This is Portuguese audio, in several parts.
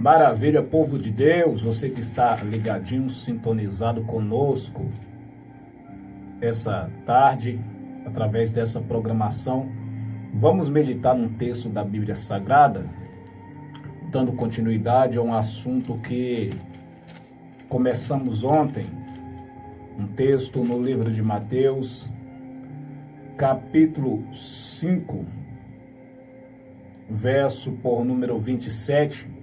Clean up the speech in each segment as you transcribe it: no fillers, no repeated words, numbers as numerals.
Maravilha, povo de Deus, você que está ligadinho, sintonizado conosco essa tarde, através dessa programação. Vamos meditar num texto da Bíblia Sagrada, dando continuidade a um assunto que começamos ontem, um texto no livro de Mateus, capítulo 5, verso por número 27.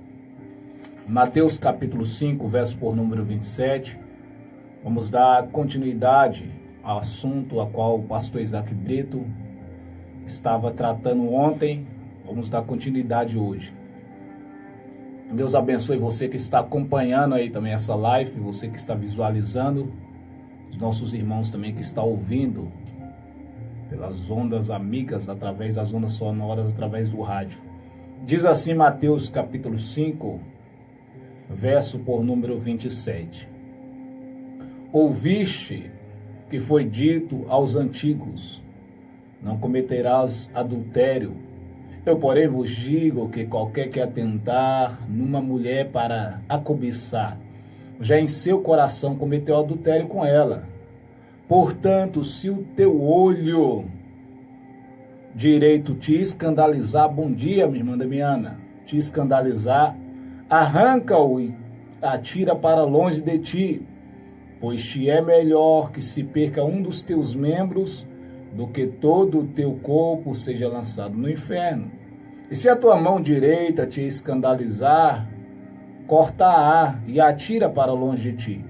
Mateus capítulo 5, verso por número 27. Vamos dar continuidade ao assunto a qual o pastor Isaac Brito estava tratando ontem. Vamos dar continuidade hoje. Deus abençoe você que está acompanhando aí também essa live, você que está visualizando, os nossos irmãos também que estão ouvindo pelas ondas amigas, através das ondas sonoras, através do rádio. Diz assim Mateus capítulo 5, verso por número 27. Ouviste que foi dito aos antigos: não cometerás adultério. Eu, porém, vos digo que qualquer que atentar numa mulher para a cobiçar, já em seu coração cometeu adultério com ela. Portanto, se o teu olho direito te escandalizar, bom dia, minha irmã Damiana, te escandalizar, arranca-o e atira para longe de ti, pois te é melhor que se perca um dos teus membros do que todo o teu corpo seja lançado no inferno. E se a tua mão direita te escandalizar, corta-a e atira para longe de ti,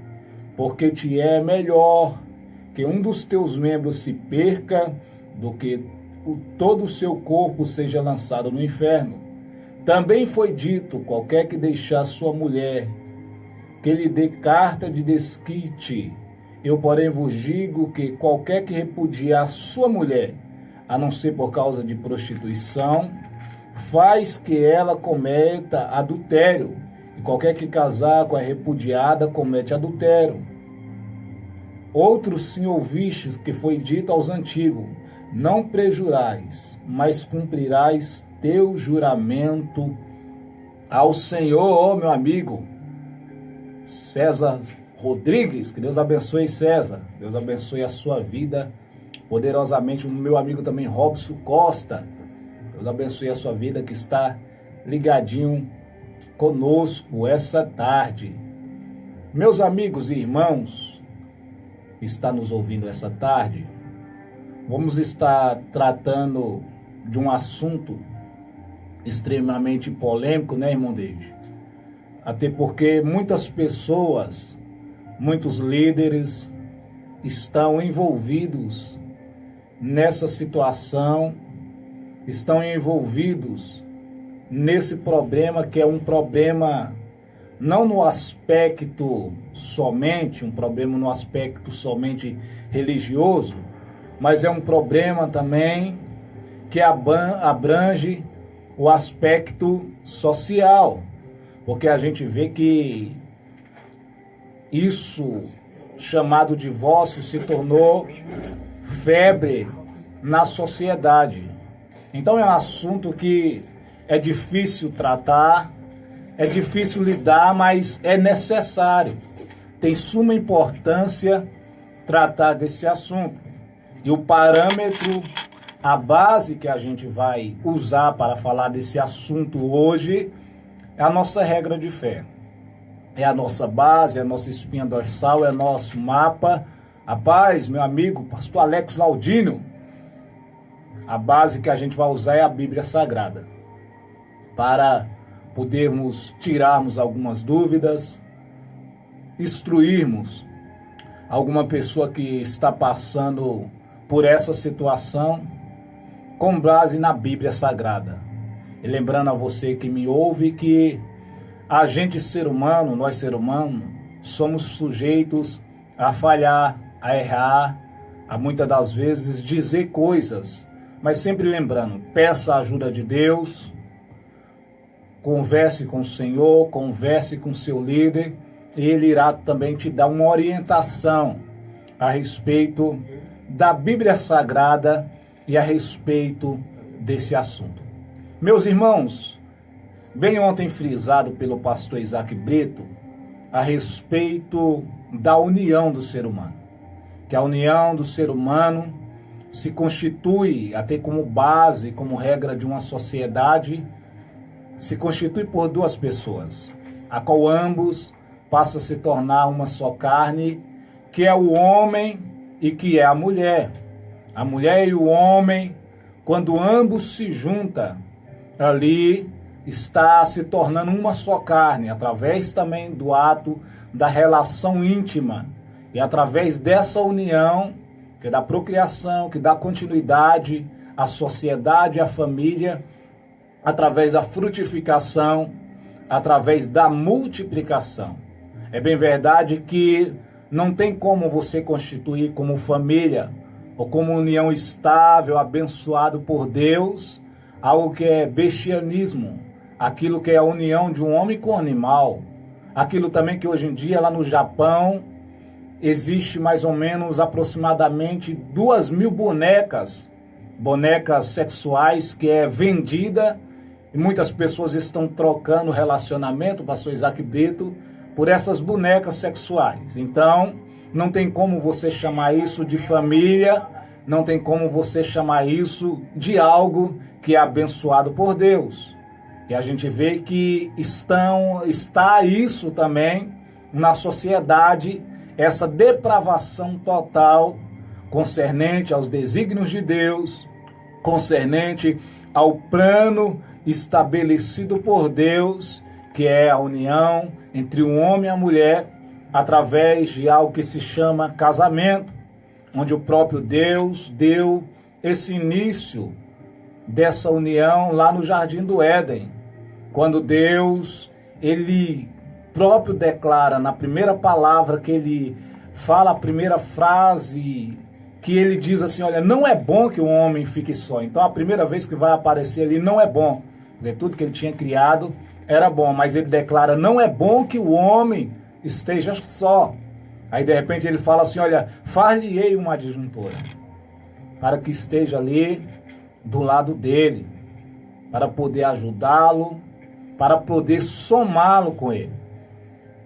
porque te é melhor que um dos teus membros se perca do que todo o seu corpo seja lançado no inferno. Também foi dito: qualquer que deixar sua mulher, que lhe dê carta de desquite. Eu, porém, vos digo que qualquer que repudiar sua mulher, a não ser por causa de prostituição, faz que ela cometa adultério. E qualquer que casar com a repudiada comete adultério. Outro sim ouvistes que foi dito aos antigos: não prejurais, mas cumprirás teu juramento ao Senhor. Meu amigo César Rodrigues, que Deus abençoe César, Deus abençoe a sua vida poderosamente. O meu amigo também Robson Costa, Deus abençoe a sua vida, que está ligadinho conosco essa tarde. Meus amigos e irmãos que está nos ouvindo essa tarde, vamos estar tratando de um assunto extremamente polêmico, né, irmão David? Até porque muitas pessoas, muitos líderes estão envolvidos nessa situação, estão envolvidos nesse problema, que é um problema não no aspecto somente, um problema no aspecto somente religioso, mas é um problema também que abrange o aspecto social, porque a gente vê que isso, chamado divórcio, se tornou febre na sociedade. Então é um assunto que é difícil tratar, é difícil lidar, mas é necessário. Tem suma importância tratar desse assunto. E o parâmetro, a base que a gente vai usar para falar desse assunto hoje é a nossa regra de fé. É a nossa base, é a nossa espinha dorsal, é nosso mapa. A paz, meu amigo, pastor Alex Laudino. A base que a gente vai usar é a Bíblia Sagrada, para podermos tirarmos algumas dúvidas, instruirmos alguma pessoa que está passando por essa situação, com base na Bíblia Sagrada. E lembrando a você que me ouve que a gente ser humano, nós ser humano, somos sujeitos a falhar, a errar, a muitas das vezes dizer coisas, mas sempre lembrando, peça a ajuda de Deus, converse com o Senhor, converse com seu líder, e ele irá também te dar uma orientação a respeito da Bíblia Sagrada e a respeito desse assunto. Meus irmãos, bem ontem frisado pelo pastor Isaac Brito, a respeito da união do ser humano. Que a união do ser humano se constitui, até como base, como regra de uma sociedade, se constitui por duas pessoas, a qual ambos passam a se tornar uma só carne, que é o homem e que é a mulher. A mulher e o homem, quando ambos se juntam, ali está se tornando uma só carne, através também do ato da relação íntima. E através dessa união, que dá procriação, que dá continuidade à sociedade, à família, através da frutificação, através da multiplicação. É bem verdade que não tem como você constituir como família ou como união estável, abençoado por Deus, algo que é bestialismo, aquilo que é a união de um homem com um animal, aquilo também que hoje em dia lá no Japão existe mais ou menos aproximadamente 2.000 bonecas sexuais que é vendida e muitas pessoas estão trocando relacionamento, pastor Isaac Brito, por essas bonecas sexuais. Então, não tem como você chamar isso de família, não tem como você chamar isso de algo que é abençoado por Deus. E a gente vê que está isso também na sociedade, essa depravação total concernente aos desígnios de Deus, concernente ao plano estabelecido por Deus, que é a união entre o homem e a mulher, através de algo que se chama casamento, onde o próprio Deus deu esse início dessa união lá no Jardim do Éden, quando Deus, ele próprio declara na primeira palavra que ele fala, a primeira frase, que ele diz assim, olha, não é bom que o homem fique só. Então a primeira vez que vai aparecer ali, não é bom, porque tudo que ele tinha criado era bom, mas ele declara, não é bom que o homem esteja só. Aí de repente ele fala assim, olha, far-lhe-ei uma adjuntora, para que esteja ali do lado dele, para poder ajudá-lo, para poder somá-lo com ele.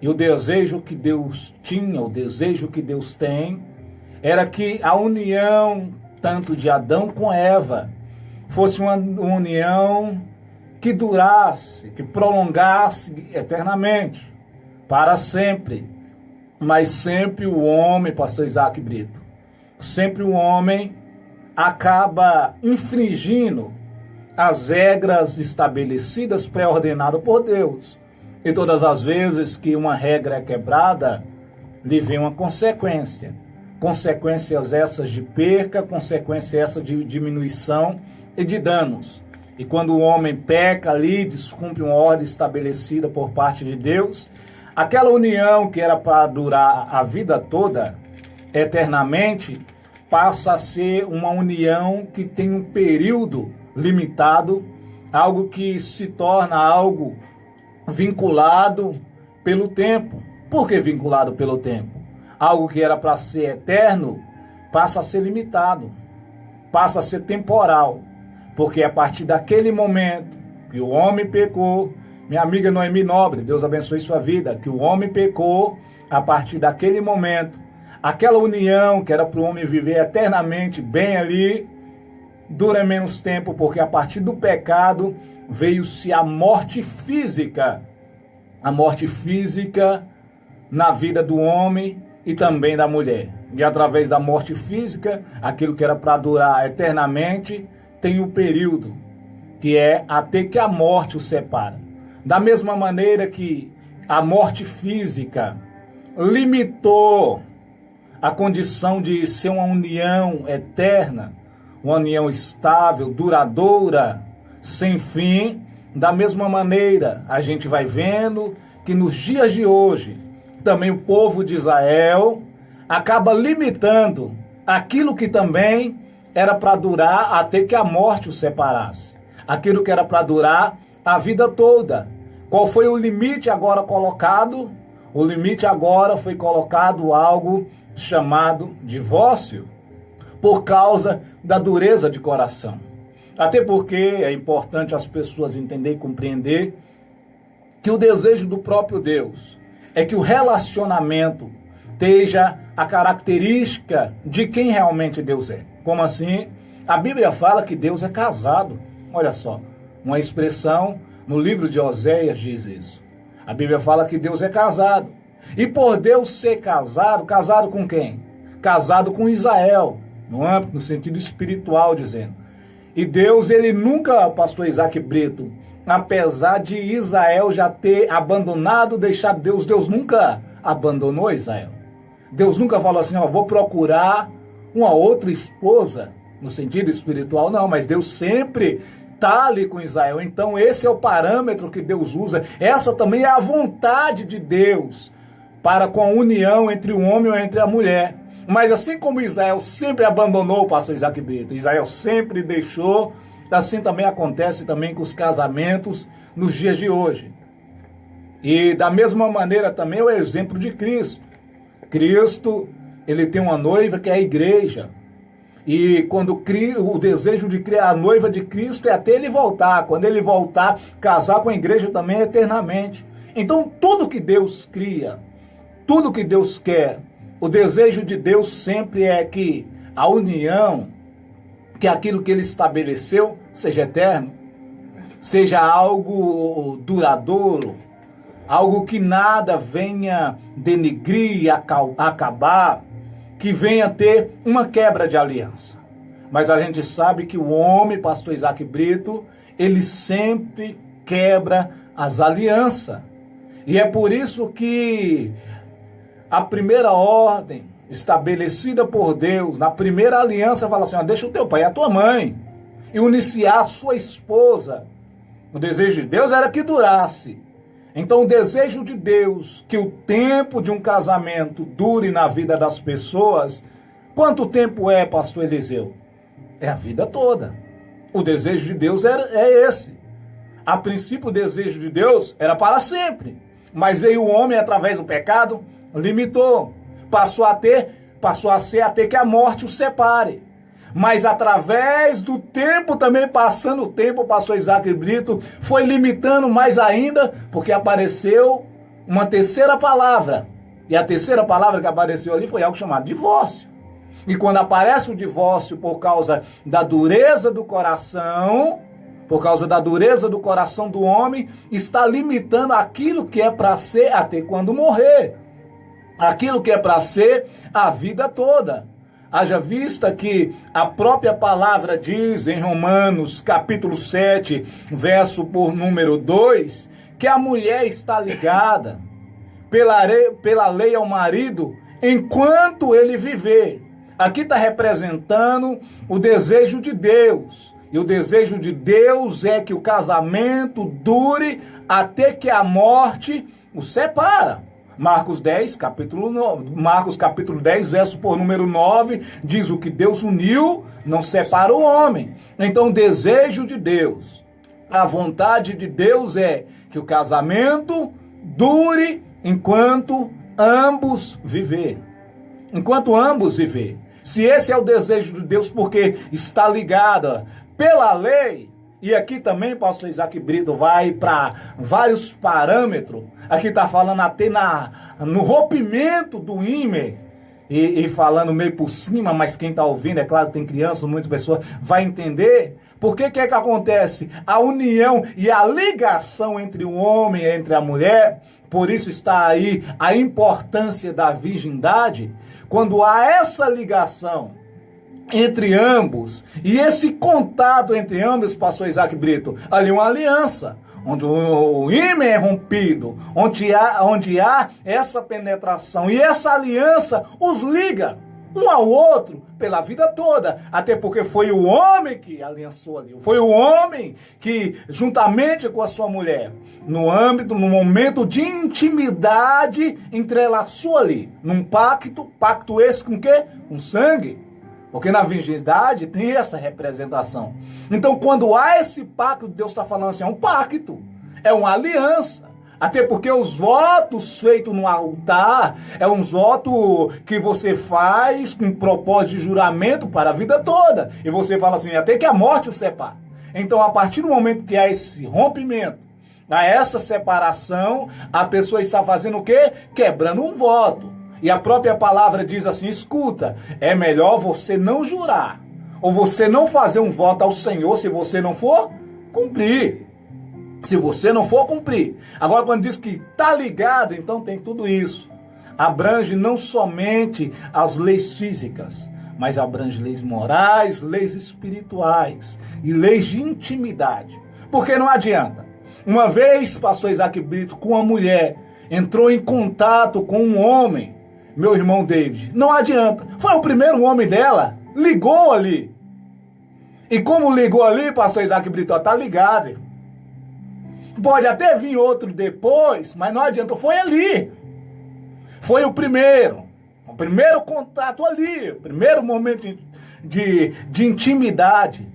E o desejo que Deus tinha, o desejo que Deus tem, era que a união, tanto de Adão com Eva, fosse uma união que durasse, que prolongasse eternamente, para sempre. Mas sempre o homem, pastor Isaac Brito, sempre o homem acaba infringindo as regras estabelecidas, pré-ordenadas por Deus. E todas as vezes que uma regra é quebrada, lhe vem uma consequência. Consequências essas de perca, consequências essas de diminuição e de danos. E quando o homem peca ali, descumpre uma ordem estabelecida por parte de Deus, aquela união que era para durar a vida toda, eternamente, passa a ser uma união que tem um período limitado, algo que se torna algo vinculado pelo tempo. Por que vinculado pelo tempo? Algo que era para ser eterno passa a ser limitado, passa a ser temporal, porque a partir daquele momento que o homem pecou, minha amiga Noemi Nobre, Deus abençoe sua vida, que o homem pecou, a partir daquele momento, aquela união que era para o homem viver eternamente bem ali, dura menos tempo, porque a partir do pecado veio-se a morte física na vida do homem e também da mulher. E através da morte física, aquilo que era para durar eternamente, tem um período, que é até que a morte o separa. Da mesma maneira que a morte física limitou a condição de ser uma união eterna, uma união estável, duradoura, sem fim, da mesma maneira a gente vai vendo que nos dias de hoje, também o povo de Israel acaba limitando aquilo que também era para durar até que a morte o separasse. Aquilo que era para durar a vida toda. Qual foi o limite agora colocado? O limite agora foi colocado algo chamado divórcio, por causa da dureza de coração. Até porque é importante as pessoas entenderem e compreender que o desejo do próprio Deus é que o relacionamento esteja a característica de quem realmente Deus é. Como assim? A Bíblia fala que Deus é casado. Olha só, uma expressão no livro de Oséias diz isso. A Bíblia fala que Deus é casado. E por Deus ser casado, casado com quem? Casado com Israel, no âmbito, no sentido espiritual, dizendo. E Deus, ele nunca, pastor Isaac Brito, apesar de Israel já ter abandonado, deixado Deus, Deus nunca abandonou Israel. Deus nunca falou assim, ó, vou procurar uma outra esposa, no sentido espiritual, não, mas Deus sempre está ali com Israel. Então esse é o parâmetro que Deus usa. Essa também é a vontade de Deus para com a união entre o homem e entre a mulher. Mas assim como Israel sempre abandonou o pastor Isaac Brito, Israel sempre deixou, assim também acontece também com os casamentos nos dias de hoje. E da mesma maneira também é o exemplo de Cristo. Cristo, ele tem uma noiva que é a igreja. E quando o desejo de criar a noiva de Cristo é até ele voltar. Quando ele voltar, casar com a igreja também eternamente. Então tudo que Deus cria, tudo que Deus quer, o desejo de Deus sempre é que a união, que aquilo que ele estabeleceu, seja eterno, seja algo duradouro, algo que nada venha denigrir, acabar, que venha ter uma quebra de aliança. Mas a gente sabe que o homem, pastor Isaac Brito, ele sempre quebra as alianças. E é por isso que a primeira ordem estabelecida por Deus, na primeira aliança, fala assim, ó, deixa o teu pai e a tua mãe, e uniciar a sua esposa. O desejo de Deus era que durasse. Então o desejo de Deus, que o tempo de um casamento dure na vida das pessoas, quanto tempo é, pastor Eliseu? É a vida toda. O desejo de Deus é esse. A princípio o desejo de Deus era para sempre. Mas veio o homem através do pecado, limitou. Passou a ser até que a morte o separe. Mas através do tempo também, passando o tempo, o pastor Isaac Brito foi limitando mais ainda, porque apareceu uma terceira palavra. E a terceira palavra que apareceu ali foi algo chamado divórcio. E quando aparece o divórcio por causa da dureza do coração, do homem, está limitando aquilo que é para ser até quando morrer. Aquilo que é para ser a vida toda. Haja vista que a própria palavra diz em Romanos capítulo 7, verso por número 2, que a mulher está ligada pela lei ao marido enquanto ele viver. Aqui está representando o desejo de Deus. E o desejo de Deus é que o casamento dure até que a morte o separa. Marcos capítulo 10, verso por número 9, diz o que Deus uniu, não separa o homem. Então o desejo de Deus, a vontade de Deus é que o casamento dure enquanto ambos viver. Enquanto ambos viver. Se esse é o desejo de Deus, porque está ligada pela lei, e aqui também, pastor Isaac Brito, vai para vários parâmetros. Aqui está falando até no rompimento do ímã. E falando meio por cima, mas quem está ouvindo, é claro, tem crianças, muitas pessoas, vai entender. Por que é que acontece? A união e a ligação entre o homem e entre a mulher, por isso está aí a importância da virgindade. Quando há essa ligação entre ambos, e esse contato entre ambos, pastor Isaac Brito, ali uma aliança, onde o ímã é rompido, onde há essa penetração, e essa aliança os liga um ao outro pela vida toda, até porque foi o homem que aliançou ali, foi o homem que, juntamente com a sua mulher, no momento de intimidade, entrelaçou ali, num pacto esse com o quê? Com sangue. Porque na virgindade tem essa representação. Então, quando há esse pacto, Deus está falando assim, é um pacto, é uma aliança. Até porque os votos feitos no altar é um voto que você faz com propósito de juramento para a vida toda. E você fala assim, até que a morte o separe. Então, a partir do momento que há esse rompimento, a essa separação, a pessoa está fazendo o quê? Quebrando um voto. E a própria palavra diz assim, escuta, é melhor você não jurar, ou você não fazer um voto ao Senhor se você não for cumprir. Se você não for cumprir. Agora, quando diz que está ligado, então tem tudo isso. Abrange não somente as leis físicas, mas abrange leis morais, leis espirituais e leis de intimidade. Porque não adianta. Uma vez, pastor Isaac Brito, com uma mulher, entrou em contato com um homem, meu irmão David. Não adianta. Foi o primeiro homem dela, ligou ali. E como ligou ali, pastor Isaac Brito, está ligado. Pode até vir outro depois, mas não adianta, foi ali. Foi o primeiro contato ali, o primeiro momento de intimidade.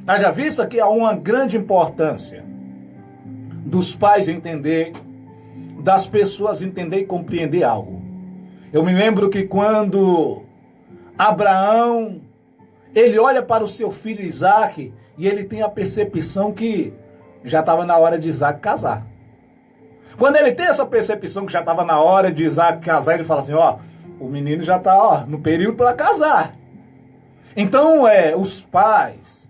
Haja vista que há uma grande importância dos pais entender, das pessoas entender e compreender algo. Eu me lembro que quando Abraão, ele olha para o seu filho Isaac e ele tem a percepção que já estava na hora de Isaac casar. Quando ele tem essa percepção que já estava na hora de Isaac casar, ele fala assim, ó, o menino já está no período para casar. Então, os pais,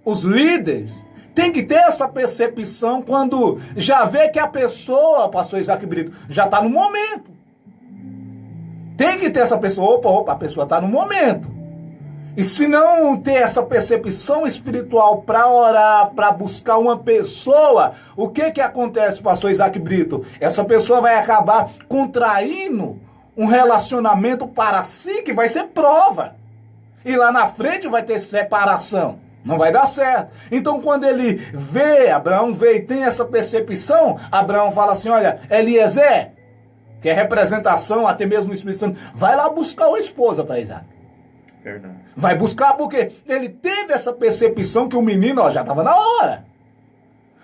os líderes, tem que ter essa percepção quando já vê que a pessoa, pastor Isaac Brito, já está no momento. Tem que ter essa pessoa, opa, a pessoa está no momento. E se não ter essa percepção espiritual para orar, para buscar uma pessoa, o que acontece, pastor Isaac Brito? Essa pessoa vai acabar contraindo um relacionamento para si que vai ser prova. E lá na frente vai ter separação. Não vai dar certo. Então quando ele vê, Abraão vê e tem essa percepção, Abraão fala assim, olha, Eliezer, que é representação até mesmo do Espírito Santo, vai lá buscar uma esposa para Isaac. Verdade. Vai buscar porque ele teve essa percepção que o menino já estava na hora.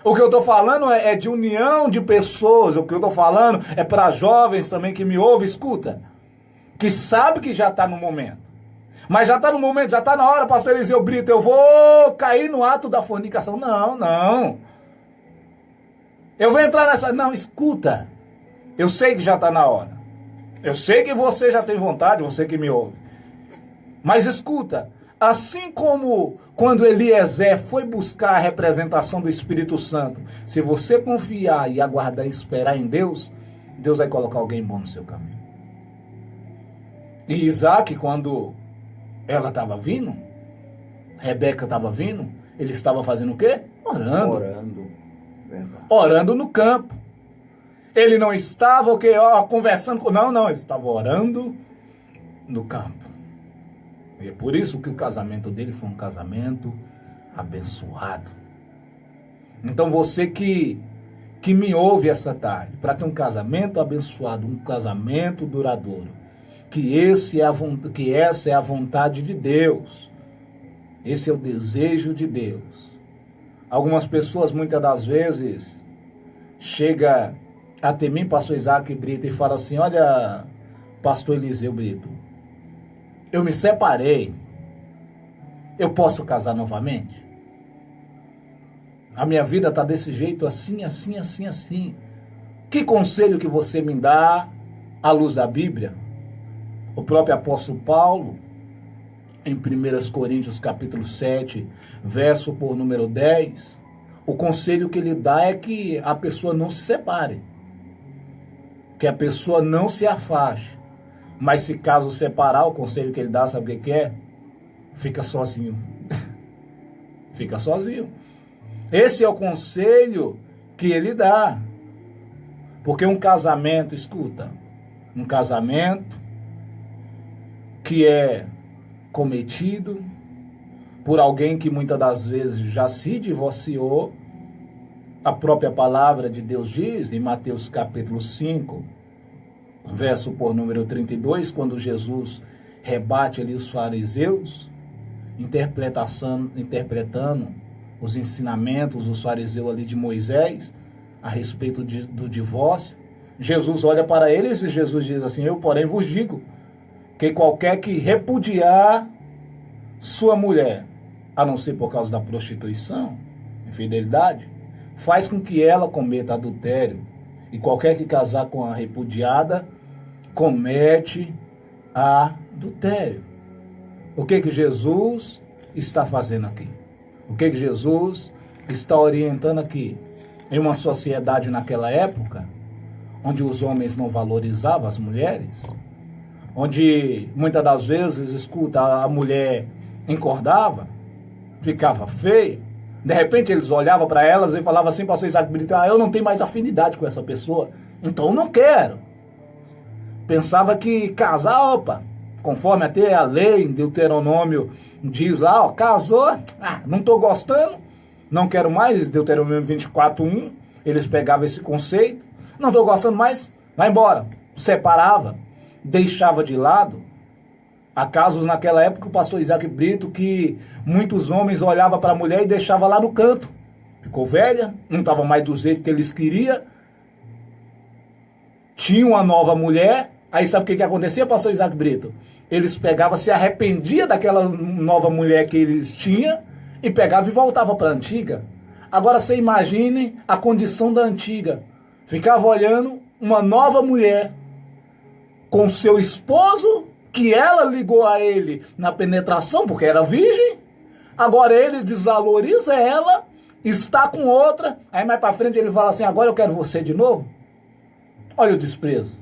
O que eu estou falando é de união de pessoas. O que eu estou falando é para jovens também que me ouvem, escuta. Que sabe que já está no momento. Mas já está no momento, já está na hora, pastor Eliseu Brito, eu vou cair no ato da fornicação. Não. Eu vou entrar nessa... Não, escuta. Eu sei que já está na hora. Eu sei que você já tem vontade, você que me ouve. Mas escuta, assim como quando Eliezer foi buscar a representação do Espírito Santo, se você confiar e aguardar e esperar em Deus, Deus vai colocar alguém bom no seu caminho. E Isaac, quando ela estava vindo, Rebeca estava vindo, ele estava fazendo o quê? Orando. Verdade. Orando no campo. Ele não estava conversando com... Não, ele estava orando no campo. E é por isso que o casamento dele foi um casamento abençoado. Então você que me ouve essa tarde, para ter um casamento abençoado, um casamento duradouro, que essa é a vontade de Deus. Esse é o desejo de Deus. Algumas pessoas, muitas das vezes, chegam até mim, pastor Isaac Brito, e falam assim, olha, pastor Eliseu Brito, eu me separei, eu posso casar novamente? A minha vida está desse jeito, assim. Que conselho que você me dá à luz da Bíblia? O próprio apóstolo Paulo, em 1 Coríntios capítulo 7, verso por número 10, o conselho que ele dá é que a pessoa não se separe, que a pessoa não se afaste. Mas se caso separar, o conselho que ele dá, sabe o que é? Fica sozinho. Fica sozinho. Esse é o conselho que ele dá. Porque um casamento, escuta, um casamento que é cometido por alguém que muitas das vezes já se divorciou, a própria palavra de Deus diz em Mateus capítulo 5, verso por número 32, quando Jesus rebate ali os fariseus, interpretando os ensinamentos dos fariseus ali de Moisés, a respeito do divórcio, Jesus olha para eles e Jesus diz assim, eu porém vos digo, que qualquer que repudiar sua mulher, a não ser por causa da prostituição, infidelidade, faz com que ela cometa adultério. E qualquer que casar com a repudiada comete adultério. O que Jesus está fazendo aqui? O que Jesus está orientando aqui? Em uma sociedade naquela época, onde os homens não valorizavam as mulheres, onde muitas das vezes, escuta, a mulher encordava, ficava feia, de repente eles olhavam para elas e falavam assim, pastor Isaac Brito, eu não tenho mais afinidade com essa pessoa, então eu não quero. Pensava que casar, conforme até a lei em Deuteronômio diz lá, casou, não estou gostando, não quero mais, Deuteronômio 24:1, eles pegavam esse conceito, não estou gostando mais, vai embora, separava, deixava de lado. Há casos naquela época, o pastor Isaac Brito, que muitos homens olhavam para a mulher e deixavam lá no canto. Ficou velha, não estava mais do jeito que eles queriam. Tinha uma nova mulher, aí sabe o que acontecia, pastor Isaac Brito? Eles pegavam, se arrependiam daquela nova mulher que eles tinham e pegavam e voltavam para a antiga. Agora você imagine a condição da antiga. Ficava olhando uma nova mulher com seu esposo, que ela ligou a ele na penetração, porque era virgem. Agora ele desvaloriza ela, está com outra. Aí mais para frente ele fala assim, agora eu quero você de novo. Olha o desprezo.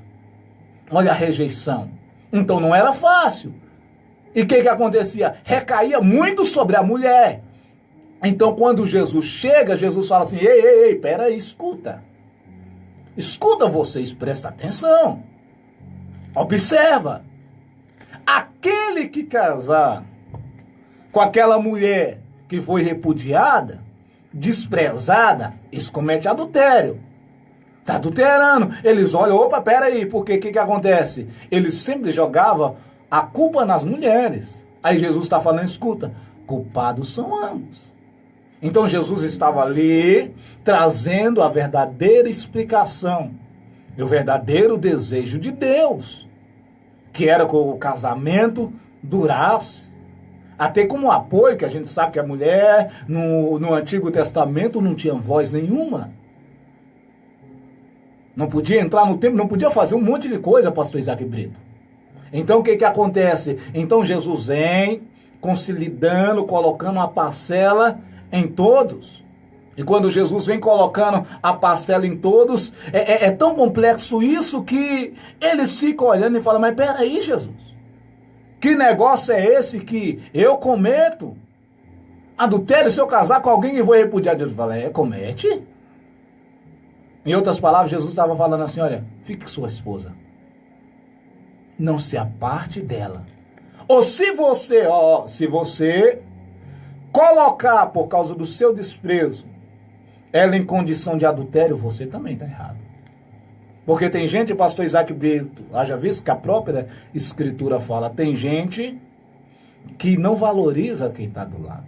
Olha a rejeição. Então não era fácil. E o que acontecia? Recaía muito sobre a mulher. Então quando Jesus chega, Jesus fala assim, ei, peraí, escuta. Escuta vocês, presta atenção. Observa. Aquele que casar com aquela mulher que foi repudiada, desprezada, isso comete adultério. Está adulterando. Eles olham, peraí, porque o que acontece? Eles sempre jogavam a culpa nas mulheres. Aí Jesus está falando, escuta, culpados são ambos. Então Jesus estava ali trazendo a verdadeira explicação e o verdadeiro desejo de Deus, que era que o casamento durasse. Até como apoio, que a gente sabe que a mulher no Antigo Testamento não tinha voz nenhuma. Não podia entrar no templo, não podia fazer um monte de coisa, pastor Isaac Brito. Então o que acontece? Então Jesus vem consolidando, colocando uma parcela em todos. E quando Jesus vem colocando a parcela em todos, é tão complexo isso que eles ficam olhando e falam, mas peraí, Jesus, que negócio é esse que eu cometo? Adultério, se eu casar com alguém e vou repudiar? Jesus fala, comete. Em outras palavras, Jesus estava falando assim, olha, fique com sua esposa. Não se aparte dela. Ou se você colocar por causa do seu desprezo ela em condição de adultério, você também está errado. Porque tem gente, pastor Isaac Brito, haja visto que a própria escritura fala, tem gente que não valoriza quem está do lado.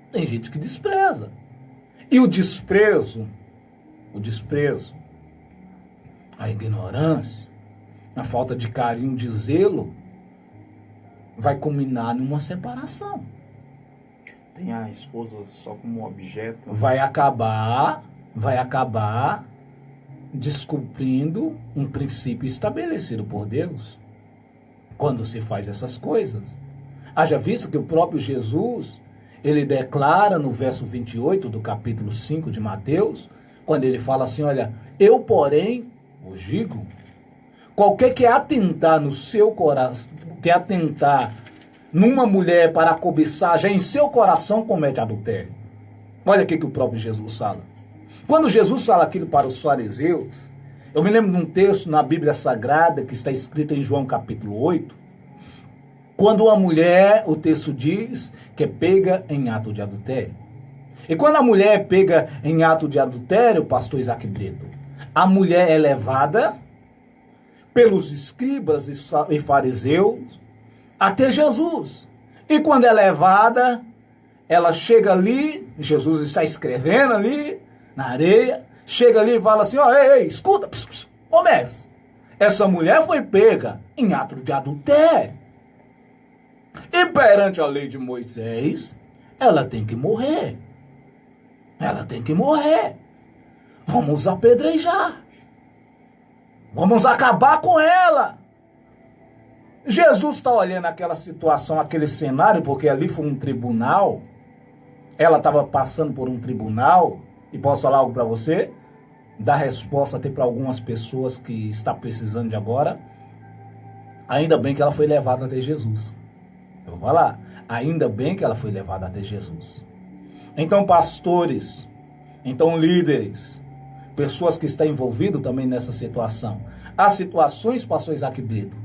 Tem gente que despreza. E o desprezo, a ignorância, a falta de carinho, de zelo, vai culminar numa separação. Tem a esposa só como objeto. Vai acabar descumprindo um princípio estabelecido por Deus. Quando se faz essas coisas. Haja visto que o próprio Jesus, ele declara no verso 28 do capítulo 5 de Mateus, quando ele fala assim, olha, eu porém vos digo, qualquer que atentar no seu coração, que atentar numa mulher para cobiçar, já em seu coração comete adultério. Olha o que o próprio Jesus fala. Quando Jesus fala aquilo para os fariseus, eu me lembro de um texto na Bíblia Sagrada que está escrito em João capítulo 8, quando uma mulher, o texto diz, que é pega em ato de adultério. E quando a mulher é pega em ato de adultério, pastor Isaac Brito, a mulher é levada pelos escribas e fariseus até Jesus. E quando é levada, ela chega ali, Jesus está escrevendo ali na areia, chega ali e fala assim, ei, escuta, mestre, essa mulher foi pega em ato de adultério. E perante a lei de Moisés, ela tem que morrer. Ela tem que morrer. Vamos apedrejar. Vamos acabar com ela. Jesus está olhando aquela situação, aquele cenário, porque ali foi um tribunal. Ela estava passando por um tribunal. E posso falar algo para você? Dar resposta até para algumas pessoas que está precisando de agora. Ainda bem que ela foi levada até Jesus. Eu vou falar. Ainda bem que ela foi levada até Jesus. Então, pastores, então líderes, pessoas que estão envolvidas também nessa situação. Há situações, pastor Isaac Brito,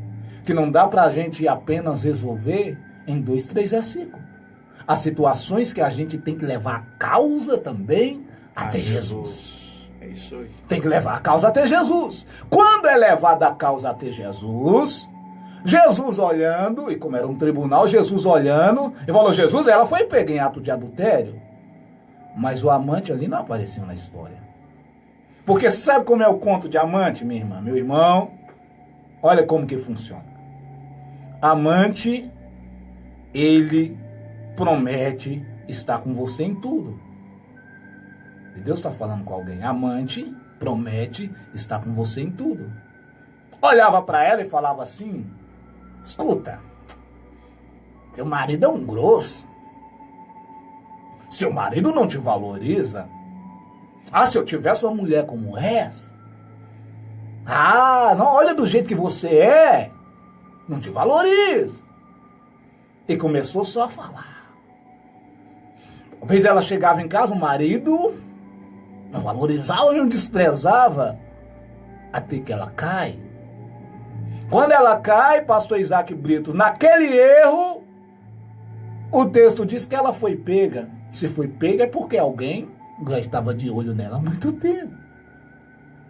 que não dá para a gente apenas resolver em 2, 3 versículos. Há situações que a gente tem que levar a causa também até Jesus. É isso aí. Tem que levar a causa até Jesus. Quando é levada a causa até Jesus, Jesus olhando, e como era um tribunal, Jesus olhando, e falou, Jesus, ela foi pega em ato de adultério. Mas o amante ali não apareceu na história. Porque sabe como é o conto de amante, minha irmã? Meu irmão, olha como que funciona. Amante, ele promete estar com você em tudo. E Deus está falando com alguém. Amante promete estar com você em tudo. Olhava para ela e falava assim, escuta, seu marido é um grosso. Seu marido não te valoriza. Ah, se eu tivesse uma mulher como essa. Ah, não, olha do jeito que você é. Não te valoriza. E começou só a falar. Talvez ela chegava em casa, o marido não valorizava, não desprezava. Até que ela cai. Quando ela cai, pastor Isaac Brito, naquele erro, o texto diz que ela foi pega. Se foi pega é porque alguém já estava de olho nela há muito tempo.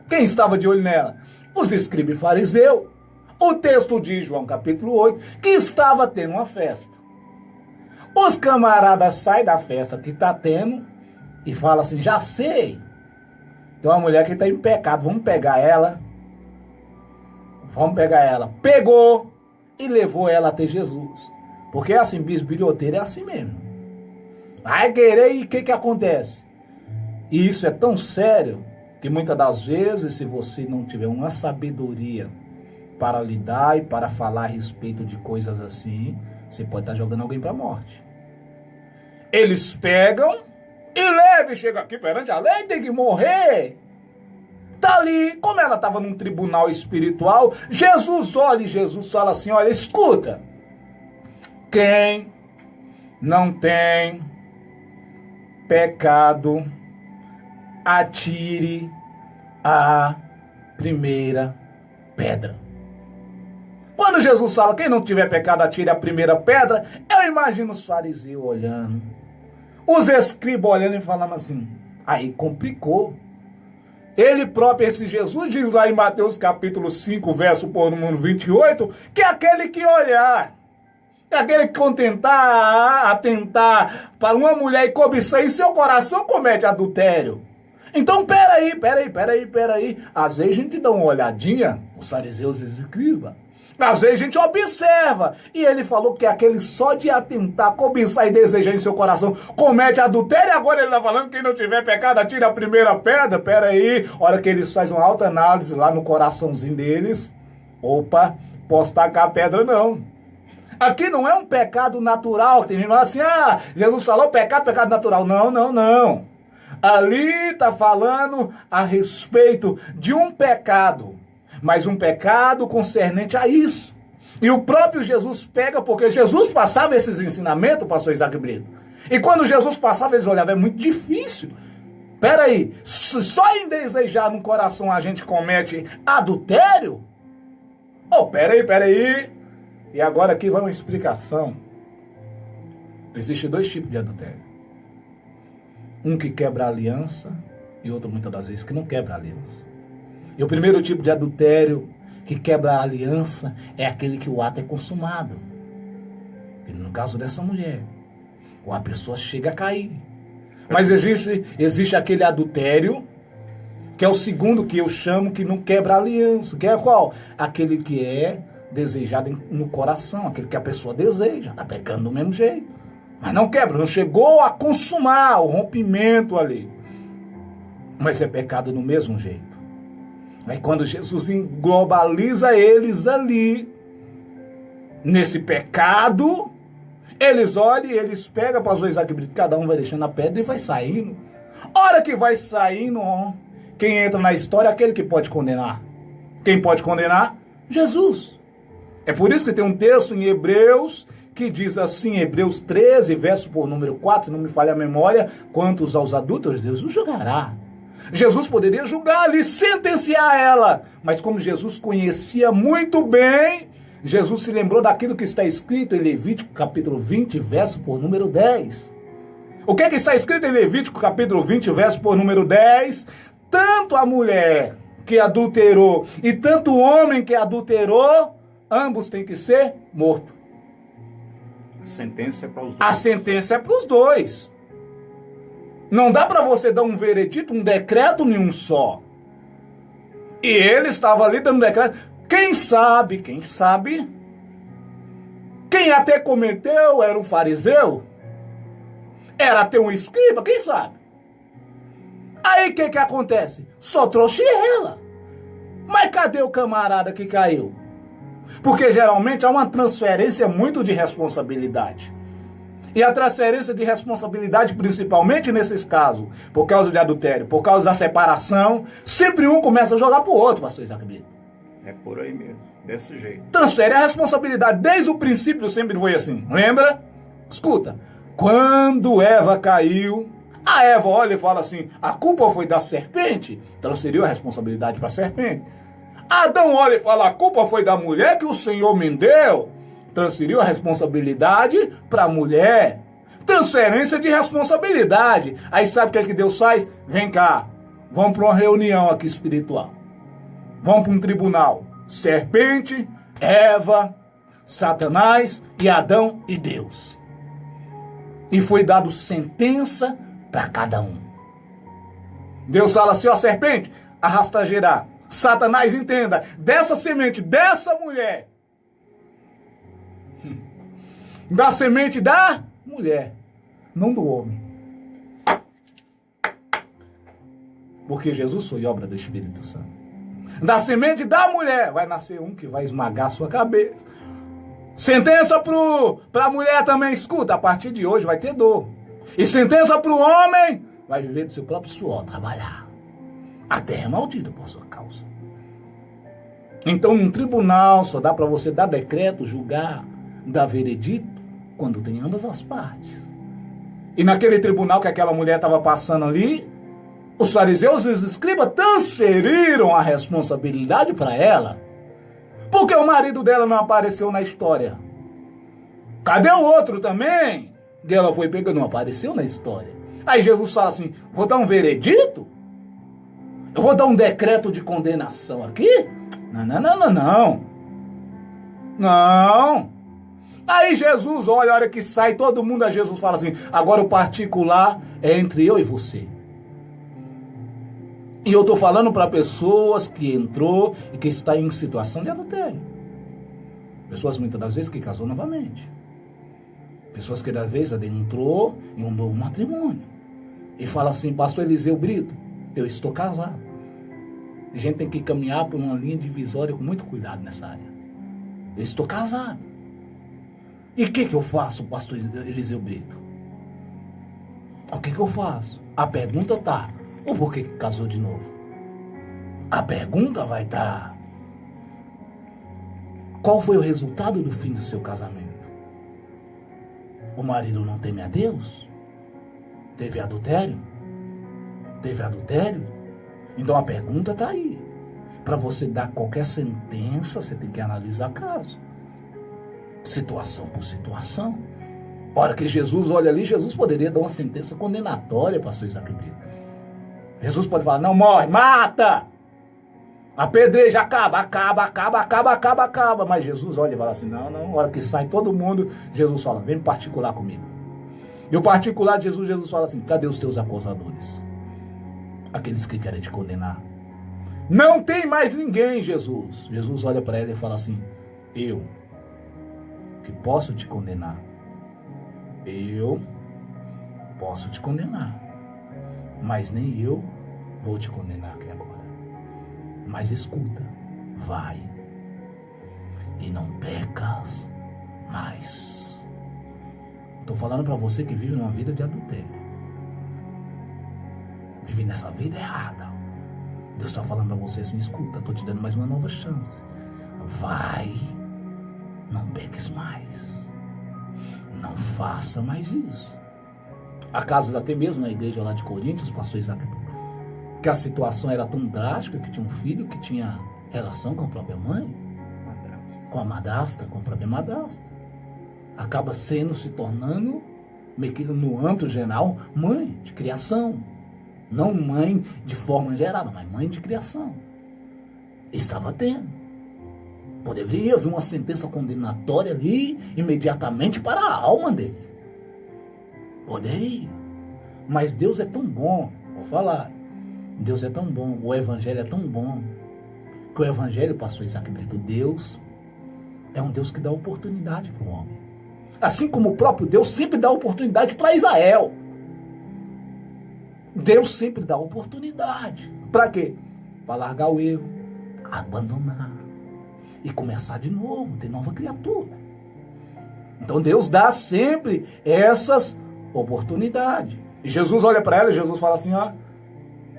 Quem estava de olho nela? Os escribas e fariseus. O texto diz, João capítulo 8, que estava tendo uma festa. Os camaradas saem da festa que está tendo e falam assim, já sei. Tem uma mulher que está em pecado, vamos pegar ela. Vamos pegar ela. Pegou e levou ela até Jesus. Porque assim, bisbilhoteiro é assim mesmo. Vai querer e o que acontece? E isso é tão sério que muitas das vezes, se você não tiver uma sabedoria para lidar e para falar a respeito de coisas assim, você pode estar jogando alguém para a morte. Eles pegam e levam e chegam aqui perante a lei, tem que morrer. Tá ali, como ela estava num tribunal espiritual, Jesus olha e Jesus fala assim, olha, escuta, quem não tem pecado, atire a primeira pedra. Quando Jesus fala, quem não tiver pecado, atire a primeira pedra, eu imagino os fariseus olhando, os escribas olhando e falando assim, aí complicou. Ele próprio, esse Jesus, diz lá em Mateus capítulo 5, verso por número 28, que é aquele que olhar, é aquele que atentar para uma mulher e cobiçar em seu coração comete adultério. Então, peraí. Às vezes a gente dá uma olhadinha, os fariseus e os escribas. Às vezes a gente observa. E ele falou que aquele só de atentar, cobiçar e desejar em seu coração comete adultério. E agora ele está falando que quem não tiver pecado atira a primeira pedra. Peraí, hora que eles fazem uma autoanálise lá no coraçãozinho deles. Opa, posso tacar a pedra não. Aqui não é um pecado natural. Tem gente que fala assim, Jesus falou pecado natural. Não. Ali está falando a respeito de um pecado. Mas um pecado concernente a isso. E o próprio Jesus pega, porque Jesus passava esses ensinamentos, pastor Isaac Brito. E quando Jesus passava, eles olhavam, é muito difícil. Peraí, só em desejar no coração a gente comete adultério? Peraí. E agora aqui vai uma explicação. Existem 2 tipos de adultério. Um que quebra a aliança e outro, muitas das vezes, que não quebra a aliança. E o primeiro tipo de adultério que quebra a aliança é aquele que o ato é consumado. E no caso dessa mulher, a pessoa chega a cair. Mas existe aquele adultério, que é o segundo que eu chamo que não quebra a aliança. Que é qual? Aquele que é desejado no coração, aquele que a pessoa deseja, está pecando do mesmo jeito. Mas não quebra, não chegou a consumar o rompimento ali. mas é pecado do mesmo jeito. Aí quando Jesus globaliza eles ali, nesse pecado, eles olham e eles pegam para os dois aqui, cada um vai deixando a pedra e vai saindo. Hora que vai saindo, quem entra na história é aquele que pode condenar. Quem pode condenar? Jesus. É por isso que tem um texto em Hebreus que diz assim, Hebreus 13, verso por número 4, se não me falha a memória, quantos aos adúlteros Deus os julgará. Jesus poderia julgar ali, sentenciar ela, mas como Jesus conhecia muito bem, Jesus se lembrou daquilo que está escrito em Levítico capítulo 20, verso por número 10. O que é que está escrito em Levítico capítulo 20, verso por número 10? Tanto a mulher que adulterou e tanto o homem que adulterou, ambos têm que ser mortos. A sentença é para os dois. A sentença é para os dois. Não dá para você dar um veredito, um decreto em um só. E ele estava ali dando decreto. Quem sabe, quem até cometeu era um fariseu, era até um escriba, quem sabe? Aí o que acontece? Só trouxe ela. Mas cadê o camarada que caiu? Porque geralmente há uma transferência muito de responsabilidade. E a transferência de responsabilidade, principalmente nesses casos, por causa de adultério, por causa da separação, sempre um começa a jogar pro outro, pastor Isaac Brito. É por aí mesmo, desse jeito. Transfere a responsabilidade, desde o princípio sempre foi assim, lembra? Escuta, quando Eva caiu, a Eva olha e fala assim, a culpa foi da serpente, transferiu a responsabilidade para a serpente. Adão olha e fala, a culpa foi da mulher que o Senhor me deu, transferiu a responsabilidade para a mulher. Transferência de responsabilidade. Aí sabe o que é que Deus faz? Vem cá, vamos para uma reunião aqui espiritual. Vamos para um tribunal. Serpente, Eva, Satanás e Adão e Deus. E foi dado sentença para cada um. Deus fala assim, ó serpente, arrastageirá. Satanás, entenda, dessa semente, dessa mulher, da semente da mulher, não do homem. Porque Jesus foi obra do Espírito Santo. Da semente da mulher vai nascer um que vai esmagar a sua cabeça. Sentença para a mulher também, escuta, a partir de hoje vai ter dor. E sentença para o homem, vai viver do seu próprio suor, trabalhar. A terra é maldita por sua causa. Então, num tribunal, só dá para você dar decreto, julgar, dar veredito, quando tem ambas as partes. E naquele tribunal que aquela mulher estava passando ali, os fariseus e os escribas transferiram a responsabilidade para ela. Porque o marido dela não apareceu na história. Cadê o outro também? E ela foi pegando, não apareceu na história. Aí Jesus fala assim, vou dar um veredito? Eu vou dar um decreto de condenação aqui? Não. Aí Jesus olha, a hora que sai todo mundo, a Jesus fala assim, agora o particular é entre eu e você. E eu estou falando para pessoas que entrou e que está em situação de adultério. Pessoas muitas das vezes que casou novamente. Pessoas que da vez adentrou em um novo matrimônio. E fala assim, pastor Eliseu Brito, eu estou casado. A gente tem que caminhar por uma linha divisória com muito cuidado nessa área. Eu estou casado. E o que eu faço, pastor Eliseu Brito? O que eu faço? A pergunta tá, ou por que casou de novo? A pergunta vai estar, qual foi o resultado do fim do seu casamento? O marido não teme a Deus? Teve adultério? Então a pergunta está aí. Para você dar qualquer sentença, você tem que analisar caso. Situação por situação. A hora que Jesus olha ali, Jesus poderia dar uma sentença condenatória, pastor Isaac Brito. Jesus pode falar, não morre, mata! Apedreja, acaba. Mas Jesus olha e fala assim, não, a hora que sai todo mundo, Jesus fala, vem particular comigo. E o particular de Jesus fala assim, cadê os teus acusadores? Aqueles que querem te condenar. Não tem mais ninguém, Jesus. Jesus olha para ela e fala assim, eu que posso te condenar. Eu posso te condenar. Mas nem eu vou te condenar aqui agora. Mas escuta, vai e não pecas mais. Estou falando para você que vive numa vida de adultério. Vive nessa vida errada. Deus está falando para você assim, escuta, estou te dando mais uma nova chance. Vai, não peques mais. Não faça mais isso. Há casos até mesmo na igreja lá de Coríntios, pastor Isaac, que a situação era tão drástica que tinha um filho que tinha relação com a própria mãe, com a madrasta, com a própria madrasta. Acaba se tornando, meio que no âmbito geral, mãe de criação. Não mãe de forma geral, mas mãe de criação. Estava tendo. Poderia haver uma sentença condenatória ali, imediatamente para a alma dele. Poderia. Mas Deus é tão bom, vou falar. Deus é tão bom, o Evangelho é tão bom, que o Evangelho, pastor Isaac Brito, Deus é um Deus que dá oportunidade para o homem. Assim como o próprio Deus sempre dá oportunidade para Israel. Deus sempre dá oportunidade. Para quê? Para largar o erro, abandonar e começar de novo, ter nova criatura. Então Deus dá sempre essas oportunidades. E Jesus olha para ela e Jesus fala assim, ó,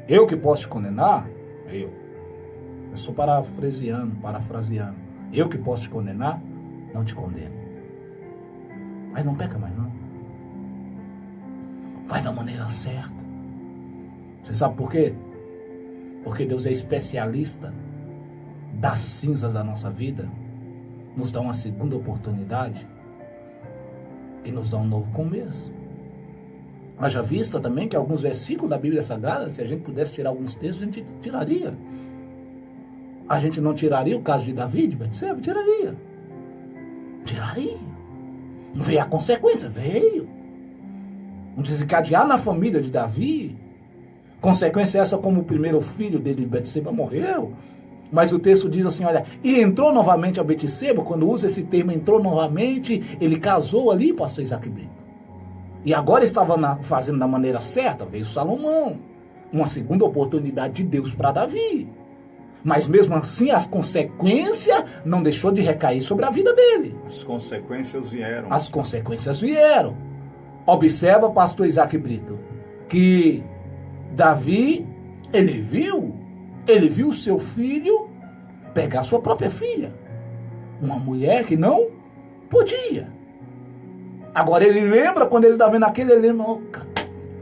eu que posso te condenar? Eu estou parafraseando. Eu que posso te condenar? Não te condeno. Mas não peca mais não. Faz da maneira certa. Você sabe por quê? Porque Deus é especialista das cinzas da nossa vida, nos dá uma segunda oportunidade e nos dá um novo começo. Haja vista também que alguns versículos da Bíblia Sagrada, se a gente pudesse tirar alguns textos, a gente tiraria. A gente não tiraria o caso de Davi, de Betseba? Tiraria. Não veio a consequência? Veio. Um desencadear na família de Davi. Consequência essa como o primeiro filho dele, Betseba, morreu. Mas o texto diz assim, olha, e entrou novamente a Betseba, quando usa esse termo, entrou novamente, ele casou ali, pastor Isaac Brito. E agora estava fazendo da maneira certa, veio Salomão. Uma segunda oportunidade de Deus para Davi. Mas mesmo assim, as consequências não deixou de recair sobre a vida dele. As consequências vieram. Observa, pastor Isaac Brito, que Davi, ele viu seu filho pegar sua própria filha. Uma mulher que não podia. Agora ele lembra, quando ele está vendo aquele, ele lembra,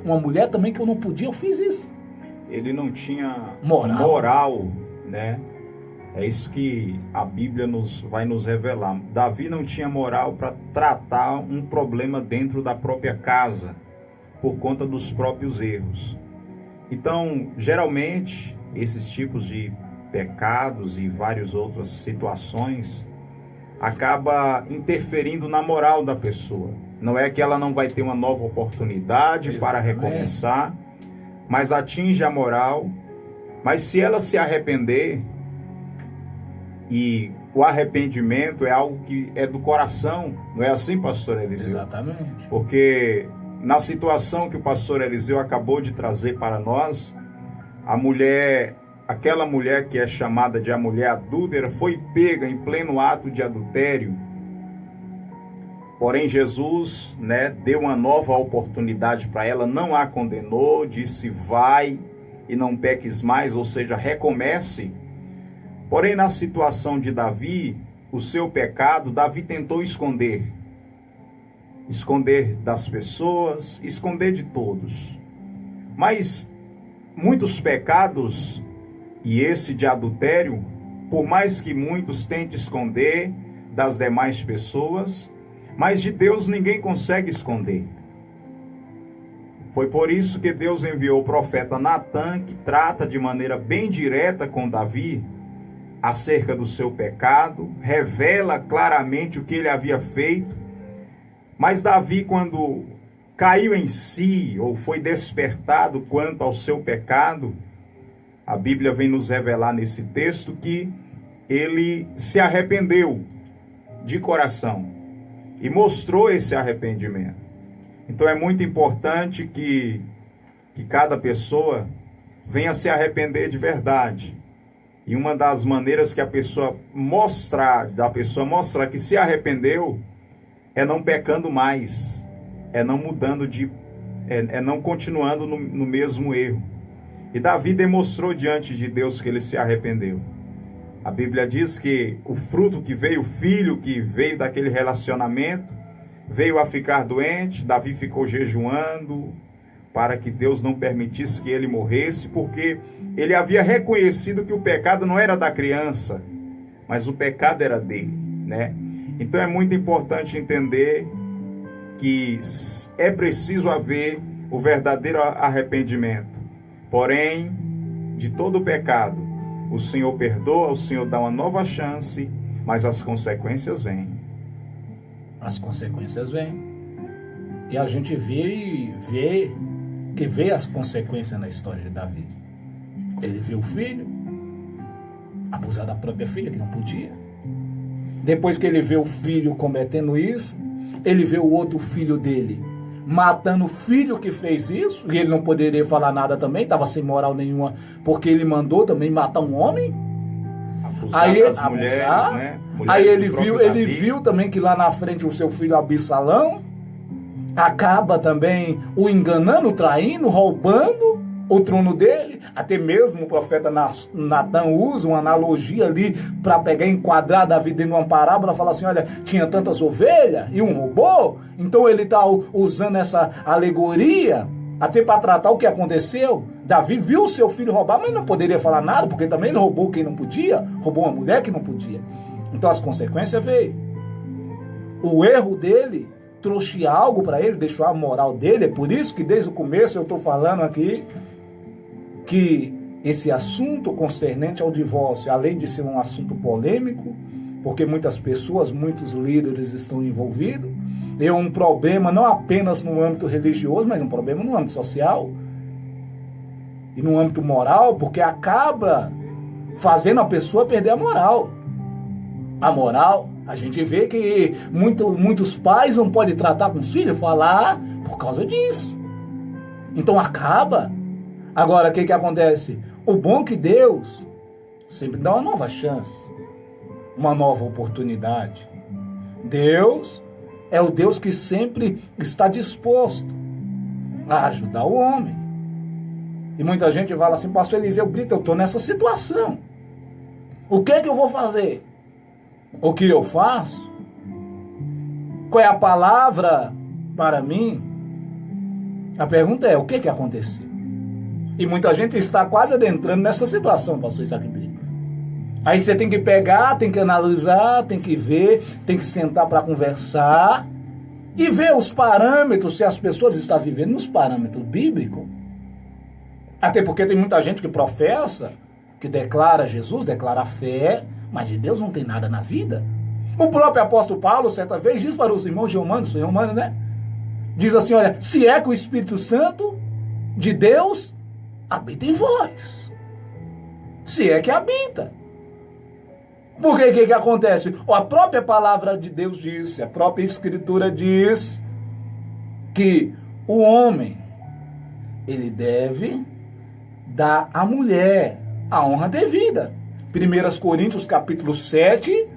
uma mulher também que eu não podia, eu fiz isso. Ele não tinha moral, né? É isso que a Bíblia vai nos revelar. Davi não tinha moral para tratar um problema dentro da própria casa, por conta dos próprios erros. Então, geralmente, esses tipos de pecados e várias outras situações acaba interferindo na moral da pessoa. Não é que ela não vai ter uma nova oportunidade para recomeçar, mas atinge a moral. Mas se ela se arrepender, e o arrependimento é algo que é do coração, não é assim, pastor Eliseu? Exatamente. Porque na situação que o pastor Eliseu acabou de trazer para nós, aquela mulher que é chamada de a mulher adúltera, foi pega em pleno ato de adultério. Porém, Jesus, deu uma nova oportunidade para ela, não a condenou, disse, vai e não peques mais, ou seja, recomece. Porém, na situação de Davi, o seu pecado, Davi tentou esconder. Esconder das pessoas, esconder de todos. Mas muitos pecados, e esse de adultério, por mais que muitos tentem esconder das demais pessoas, mas de Deus ninguém consegue esconder. Foi por isso que Deus enviou o profeta Natã, que trata de maneira bem direta com Davi acerca do seu pecado, revela claramente o que ele havia feito. Mas Davi, quando caiu em si, ou foi despertado quanto ao seu pecado, a Bíblia vem nos revelar nesse texto que ele se arrependeu de coração e mostrou esse arrependimento. Então é muito importante que cada pessoa venha se arrepender de verdade. E uma das maneiras que da pessoa mostrar que se arrependeu é não pecando mais, é não mudando é não continuando no mesmo erro. E Davi demonstrou diante de Deus que ele se arrependeu. A Bíblia diz que o fruto que veio, o filho que veio daquele relacionamento, veio a ficar doente. Davi ficou jejuando para que Deus não permitisse que ele morresse, porque ele havia reconhecido que o pecado não era da criança, mas o pecado era dele, né? Então é muito importante entender que é preciso haver o verdadeiro arrependimento. Porém, de todo o pecado, o Senhor perdoa, o Senhor dá uma nova chance, mas as consequências vêm. As consequências vêm. E a gente vê as consequências na história de Davi. Ele viu o filho abusar da própria filha, que não podia. Depois que ele vê o filho cometendo isso, ele vê o outro filho dele matando o filho que fez isso, e ele não poderia falar nada também, estava sem moral nenhuma, porque ele mandou também matar um homem. Aí ele viu também que lá na frente o seu filho Absalão acaba também o enganando, traindo, roubando o trono dele. Até mesmo o profeta Natan usa uma analogia ali para pegar, enquadrar Davi dentro de uma parábola, falar assim: olha, tinha tantas ovelhas e um roubou. Então ele está usando essa alegoria até para tratar o que aconteceu. Davi viu o seu filho roubar, mas não poderia falar nada, porque também ele roubou quem não podia, roubou uma mulher que não podia. Então as consequências veio. O erro dele trouxe algo para ele, deixou a moral dele. É por isso que desde o começo eu estou falando aqui que esse assunto concernente ao divórcio, além de ser um assunto polêmico, porque muitas pessoas, muitos líderes estão envolvidos, é um problema não apenas no âmbito religioso, mas um problema no âmbito social e no âmbito moral, porque acaba fazendo a pessoa perder a moral. A moral, a gente vê que muitos pais não podem tratar com os filhos, falar por causa disso. Então acaba. Agora, o que acontece? O bom é que Deus sempre dá uma nova chance, uma nova oportunidade. Deus é o Deus que sempre está disposto a ajudar o homem. E muita gente fala assim: pastor Eliseu Brito, eu estou nessa situação. O que eu vou fazer? O que eu faço? Qual é a palavra para mim? A pergunta é: o que aconteceu? E muita gente está quase adentrando nessa situação, pastor Isaac Brito. Aí você tem que pegar, tem que analisar, tem que ver, tem que sentar para conversar e ver os parâmetros, se as pessoas estão vivendo nos parâmetros bíblicos. Até porque tem muita gente que professa, que declara Jesus, declara a fé, mas de Deus não tem nada na vida. O próprio apóstolo Paulo, certa vez, diz para os irmãos romanos, né? Diz assim: olha, se é que o Espírito Santo de Deus habita em vós. Se é que habita. Porque o que acontece? A própria palavra de Deus diz, a própria Escritura diz que o homem, ele deve dar à mulher a honra devida. 1 Coríntios capítulo 7,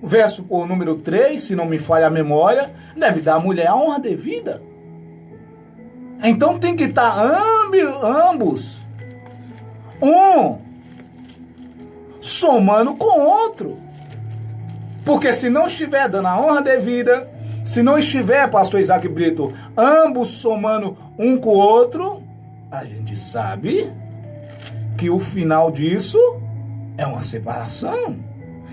verso por número 3, se não me falha a memória, deve dar à mulher a honra devida. Então tem que estar ambos, um somando com o outro. Porque se não estiver dando a honra devida, se não estiver, pastor Isaac Brito, ambos somando um com o outro, a gente sabe que o final disso é uma separação.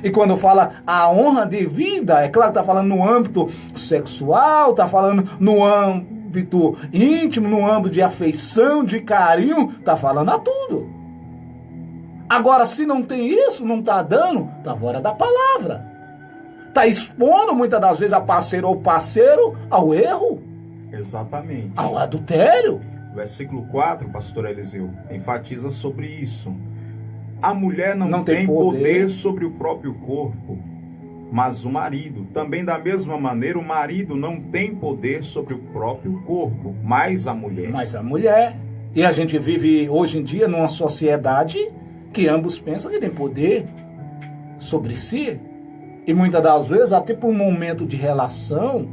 E quando fala a honra devida, é claro que está falando no âmbito sexual, está falando no âmbito íntimo, no âmbito de afeição, de carinho, está falando a tudo. Agora, se não tem isso, não está dando, está fora da palavra. Está expondo muitas das vezes a parceira ou parceiro ao erro. Exatamente. Ao adultério. Versículo 4, pastor Eliseu, enfatiza sobre isso. A mulher não tem poder sobre o próprio corpo, mas o marido. Também da mesma maneira, o marido não tem poder sobre o próprio corpo, mas a mulher. Mas a mulher. E a gente vive hoje em dia numa sociedade que ambos pensam que tem poder sobre si. E muitas das vezes, até por um momento de relação,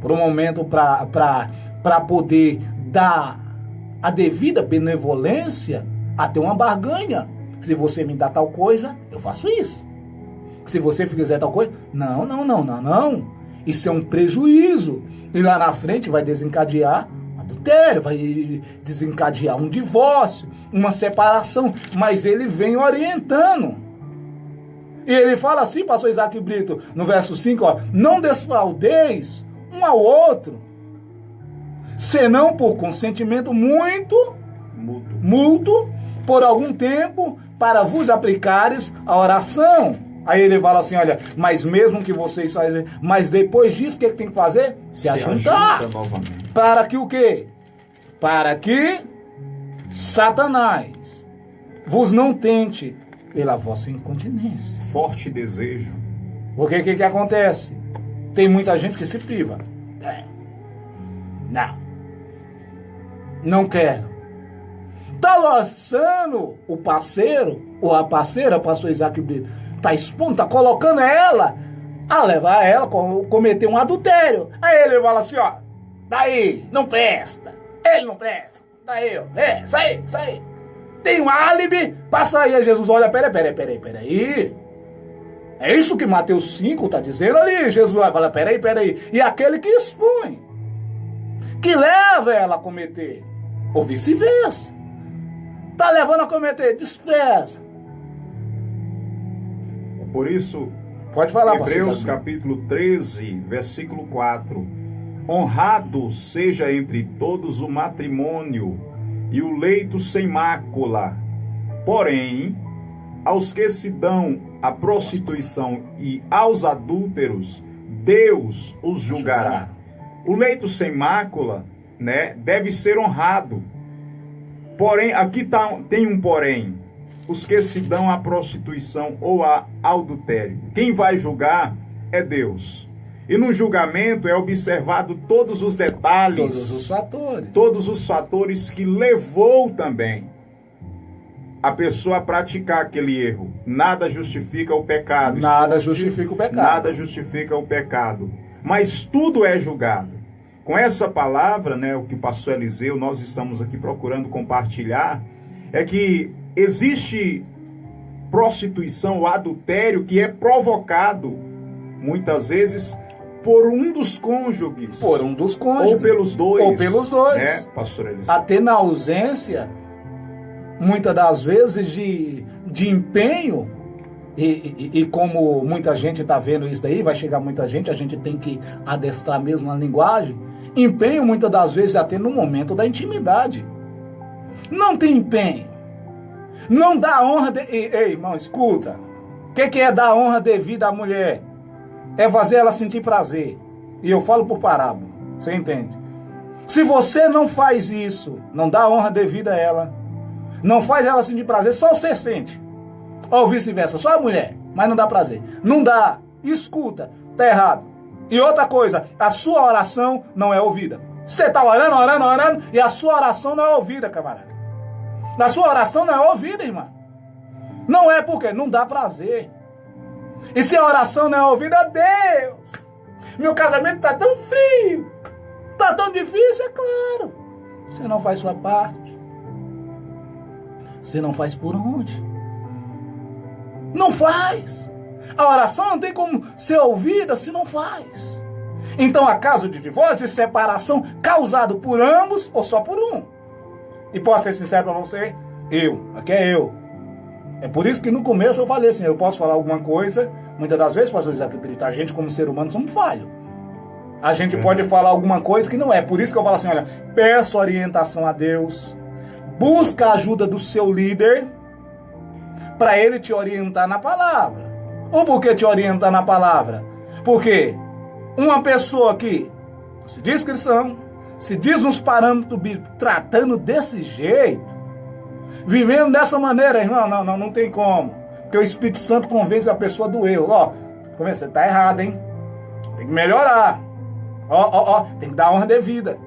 por um momento para poder dar a devida benevolência, até uma barganha. Se você me dá tal coisa, eu faço isso. Se você fizer tal coisa, não. Isso é um prejuízo. E lá na frente vai desencadear um adultério, vai desencadear um divórcio, uma separação. Mas ele vem orientando. E ele fala assim, pastor Isaac Brito, no verso 5, ó, não desfraudeis um ao outro, senão por consentimento mútuo, por algum tempo, para vos aplicares a oração. Aí ele fala assim, olha, mas mesmo que vocês fazem, mas depois disso, o que tem que fazer? Se ajuntar. Para que o quê? Para que Satanás vos não tente pela vossa incontinência. Forte desejo. Porque o que acontece? Tem muita gente que se priva. Não quero. Tá lançando o parceiro ou a parceira, pastor Isaac Brito, tá expondo, tá colocando ela a levar ela a cometer um adultério. Aí ele fala assim, ó, daí, não presta, ele não presta, daí, ó, sai. Tem um álibi, passa aí. Jesus, olha, peraí. É isso que Mateus 5 tá dizendo ali. Jesus fala, peraí. E aquele que expõe, que leva ela a cometer, ou vice-versa, tá levando a cometer, despreza. Por isso, pode falar, Hebreus capítulo 13, versículo 4. Honrado seja entre todos o matrimônio e o leito sem mácula. Porém, aos que se dão à prostituição e aos adúlteros, Deus os julgará. O leito sem mácula, né, deve ser honrado. Porém, aqui tem um porém. Os que se dão à prostituição ou ao adultério. Quem vai julgar é Deus. E no julgamento é observado todos os detalhes. Todos os fatores que levou também a pessoa a praticar aquele erro. Nada justifica o pecado. Nada justifica o pecado. Mas tudo é julgado. Com essa palavra, né, o que o pastor Eliseu, nós estamos aqui procurando compartilhar, é que existe prostituição ou adultério que é provocado, muitas vezes, por um dos cônjuges. Ou pelos dois. Né, pastor Eliseu? Até na ausência, muitas das vezes, de empenho, e como muita gente está vendo isso daí, vai chegar muita gente, a gente tem que adestrar mesmo a linguagem, empenho muitas das vezes até no momento da intimidade. Não tem empenho. Não dá honra. Ei, irmão, escuta. O que é dar honra devida à mulher? É fazer ela sentir prazer. E eu falo por parábola. Você entende? Se você não faz isso, não dá honra devida a ela, não faz ela sentir prazer, só você sente. Ou vice-versa, só a mulher, mas não dá prazer. Não dá. Escuta, tá errado. E outra coisa, a sua oração não é ouvida. Você tá orando, e a sua oração não é ouvida, camarada. A sua oração não é ouvida, irmã. Não é porque não dá prazer. E se a oração não é ouvida, Deus, meu casamento tá tão frio, tá tão difícil, é claro. Você não faz sua parte. Você não faz por onde? Não faz. A oração não tem como ser ouvida se não faz. Então, há caso de divórcio, de separação, causado por ambos ou só por um. E posso ser sincero para você? Aqui é eu. É por isso que no começo eu falei assim, eu posso falar alguma coisa, muitas das vezes, pastor Isaac Brito, a gente como ser humano somos falhos. A gente pode falar alguma coisa que não é. Por isso que eu falo assim, olha, peço orientação a Deus, busca a ajuda do seu líder, para ele te orientar na palavra. Ou por que te orientar na palavra? Porque uma pessoa que se diz cristão, se diz nos parâmetros bíblicos, tratando desse jeito, vivendo dessa maneira, irmão, não tem como. Porque o Espírito Santo convence a pessoa do erro. Ó, você tá errado, hein? Tem que melhorar. Tem que dar honra devida.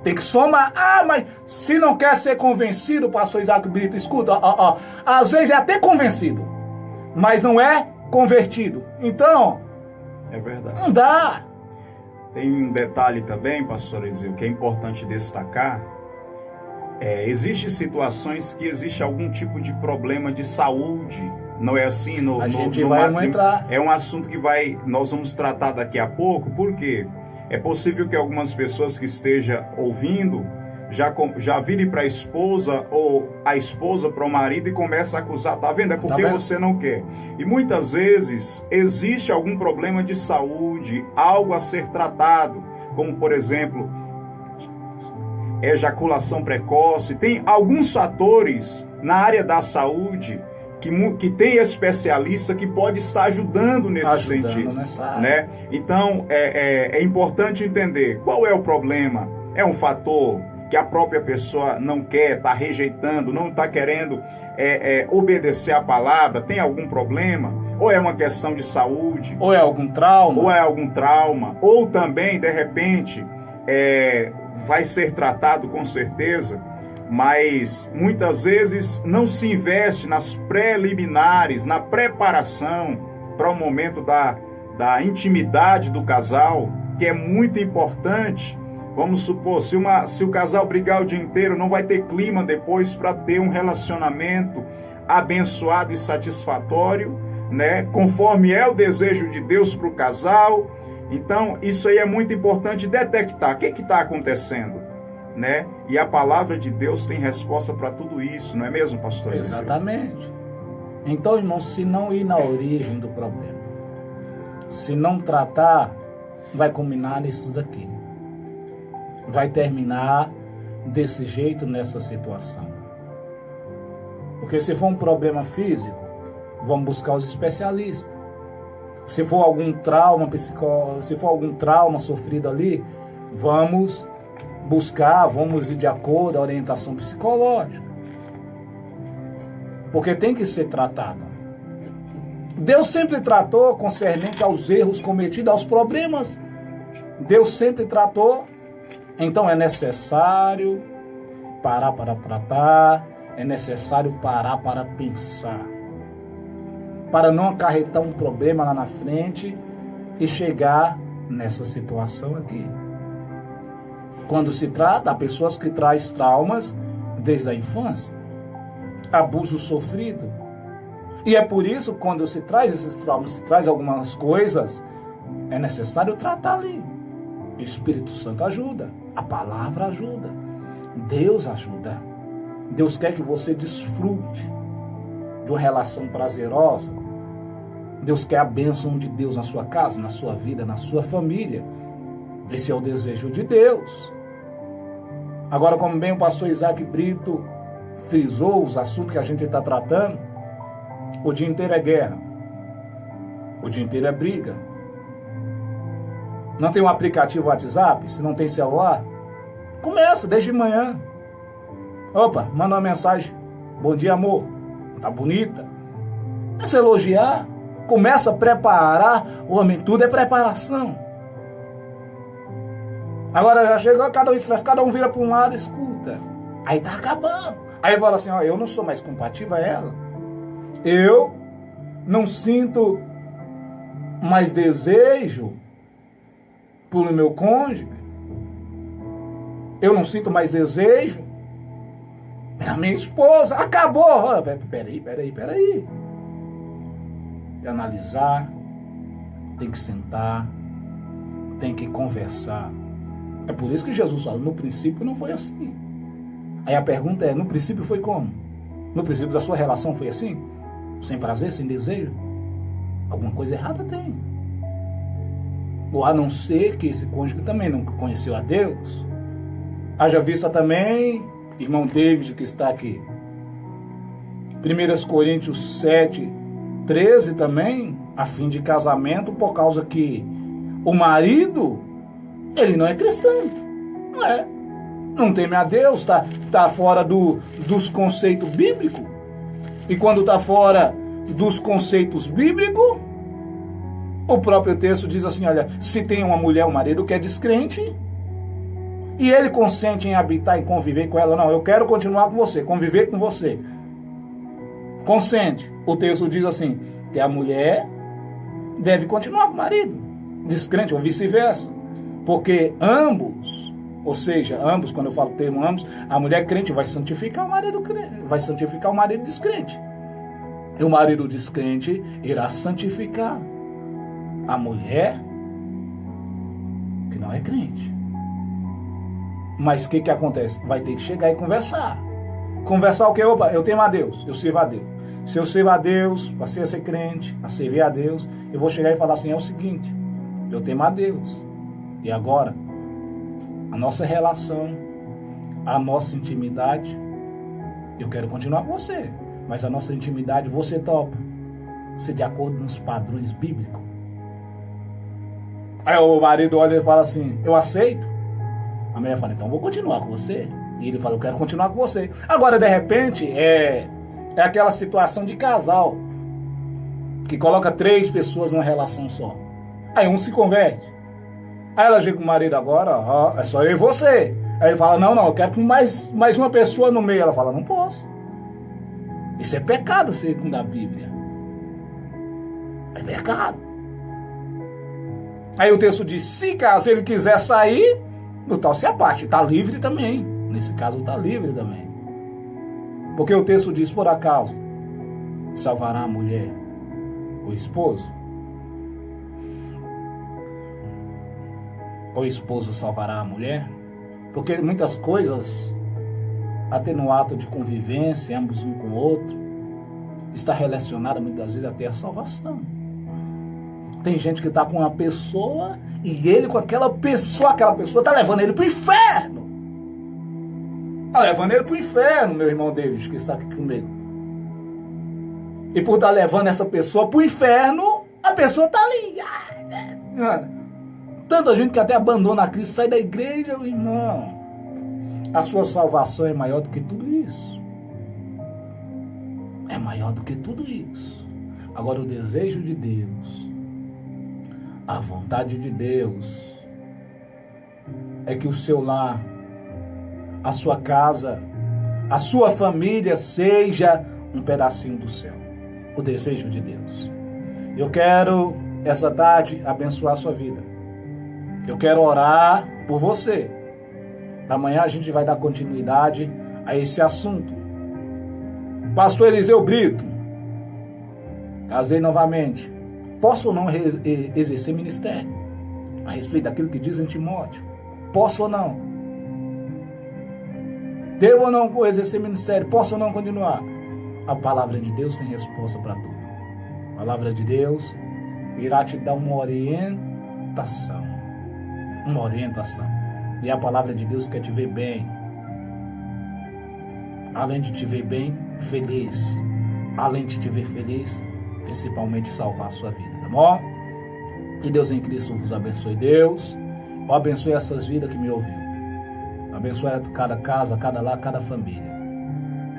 Tem que somar. Ah, mas se não quer ser convencido, pastor Isaac Brito, escuta, às vezes é até convencido, mas não é convertido. Então, é verdade. Não dá. Tem um detalhe também, pastor Eliseu, que é importante destacar. Existem situações que existe algum tipo de problema de saúde. Não é assim? A gente vai entrar. É um assunto que nós vamos tratar daqui a pouco, porque é possível que algumas pessoas que estejam ouvindo já virem para a esposa ou a esposa para o marido e começa a acusar. Tá vendo? É porque você não quer. E muitas vezes existe algum problema de saúde, algo a ser tratado, como por exemplo, ejaculação precoce. Tem alguns fatores na área da saúde que tem especialista que pode estar ajudando nesse sentido, né? Então, é importante entender qual é o problema. É um fator que a própria pessoa não quer, está rejeitando, não está querendo obedecer a palavra, tem algum problema? Ou é uma questão de saúde? Ou é algum trauma? Ou também, de repente, vai ser tratado com certeza, mas muitas vezes não se investe nas preliminares, na preparação para o momento da intimidade do casal, que é muito importante. Vamos supor, se o casal brigar o dia inteiro, não vai ter clima depois para ter um relacionamento abençoado e satisfatório, né? Conforme é o desejo de Deus para o casal. Então, isso aí é muito importante detectar. O que está acontecendo? Né? E a palavra de Deus tem resposta para tudo isso, não é mesmo, pastor? Exatamente. Então, irmão, se não ir na origem do problema, se não tratar, vai culminar nisso daqui. Vai terminar desse jeito, nessa situação. Porque se for um problema físico, vamos buscar os especialistas. Se for algum trauma se for algum trauma sofrido ali, vamos ir de acordo à orientação psicológica. Porque tem que ser tratado. Deus sempre tratou concernente aos erros cometidos, aos problemas. Deus sempre tratou. Então é necessário parar para tratar, é necessário parar para pensar, para não acarretar um problema lá na frente e chegar nessa situação aqui. Quando se trata, há pessoas que trazem traumas desde a infância, abuso sofrido. E é por isso, quando se traz esses traumas, se traz algumas coisas, é necessário tratar ali. O Espírito Santo ajuda, a palavra ajuda, Deus ajuda. Deus quer que você desfrute de uma relação prazerosa. Deus quer a bênção de Deus na sua casa, na sua vida, na sua família. Esse é o desejo de Deus. Agora, como bem o pastor Isaac Brito frisou os assuntos que a gente está tratando, o dia inteiro é guerra, o dia inteiro é briga. Não tem um aplicativo WhatsApp? Se não tem celular, começa desde manhã. Opa, manda uma mensagem. Bom dia, amor. Tá bonita. Começa a elogiar. Começa a preparar. Homem, tudo é preparação. Agora já chegou, cada um vira para um lado e escuta. Aí tá acabando. Aí fala assim, ó, eu não sou mais compatível a ela. Eu não sinto mais desejo pelo meu cônjuge. Eu não sinto mais desejo pela minha esposa. Acabou. Peraí. Tem que analisar, tem que sentar, tem que conversar. É por isso que Jesus fala, no princípio não foi assim. Aí a pergunta é, no princípio foi como? No princípio da sua relação foi assim? Sem prazer, sem desejo? Alguma coisa errada tem. Ou a não ser que esse cônjuge também não conheceu a Deus. Haja vista também, irmão David que está aqui. 1 Coríntios 7, 13 também, a fim de casamento, por causa que o marido, ele não é cristão. Não é. Não teme a Deus, tá fora dos conceitos bíblicos. E quando está fora dos conceitos bíblicos, o próprio texto diz assim, olha, se tem uma mulher, um marido que é descrente, e ele consente em habitar e conviver com ela, não, eu quero continuar com você, conviver com você, consente. O texto diz assim, que a mulher deve continuar com o marido descrente, ou vice-versa, porque ambos, ou seja, ambos, quando eu falo o termo ambos, a mulher crente vai santificar o marido crente, vai santificar o marido descrente, e o marido descrente irá santificar a mulher que não é crente. Mas o que acontece? Vai ter que chegar e conversar. Conversar o quê? Opa, eu temo a Deus, eu sirvo a Deus. Se eu sirvo a Deus, passei a ser crente, a servir a Deus, eu vou chegar e falar assim, é o seguinte, eu temo a Deus. E agora, a nossa relação, a nossa intimidade, eu quero continuar com você, mas a nossa intimidade, você topa ser de acordo com os padrões bíblicos. Aí o marido olha e fala assim, eu aceito. A mulher fala, então vou continuar com você. E ele fala, eu quero continuar com você. Agora, de repente, é aquela situação de casal que coloca 3 pessoas numa relação só. Aí um se converte. Aí ela chega com o marido agora, é só eu e você. Aí ele fala, não, eu quero com mais uma pessoa no meio. Ela fala, não posso. Isso é pecado, segundo a Bíblia. É pecado. Aí o texto diz, se caso ele quiser sair, no tal se aparte, está livre também. Nesse caso está livre também. Porque o texto diz, por acaso, salvará a mulher o esposo? O esposo salvará a mulher? Porque muitas coisas, até no ato de convivência, ambos um com o outro, está relacionada muitas vezes até a salvação. Tem gente que está com uma pessoa e ele com aquela pessoa está levando ele para o inferno. Está levando ele para o inferno, meu irmão David, que está aqui comigo. E por estar levando essa pessoa para o inferno, a pessoa está ali. Tanta gente que até abandona a Cristo, sai da igreja, irmão. A sua salvação é maior do que tudo isso. É maior do que tudo isso. Agora o desejo de Deus, a vontade de Deus, é que o seu lar, a sua casa, a sua família seja um pedacinho do céu. O desejo de Deus. Eu quero, essa tarde, abençoar a sua vida. Eu quero orar por você. Amanhã a gente vai dar continuidade a esse assunto. Pastor Eliseu Brito, casei novamente. Posso ou não exercer ministério? A respeito daquilo que diz em Timóteo. Posso ou não? Devo ou não exercer ministério? Posso ou não continuar? A palavra de Deus tem resposta para tudo. A palavra de Deus irá te dar uma orientação. Uma orientação. E a palavra de Deus quer te ver bem. Além de te ver bem, feliz. Além de te ver feliz, principalmente salvar a sua vida, tá bom? Que Deus em Cristo vos abençoe. Deus, eu abençoe essas vidas que me ouviu. Abençoe cada casa, cada lar, cada família.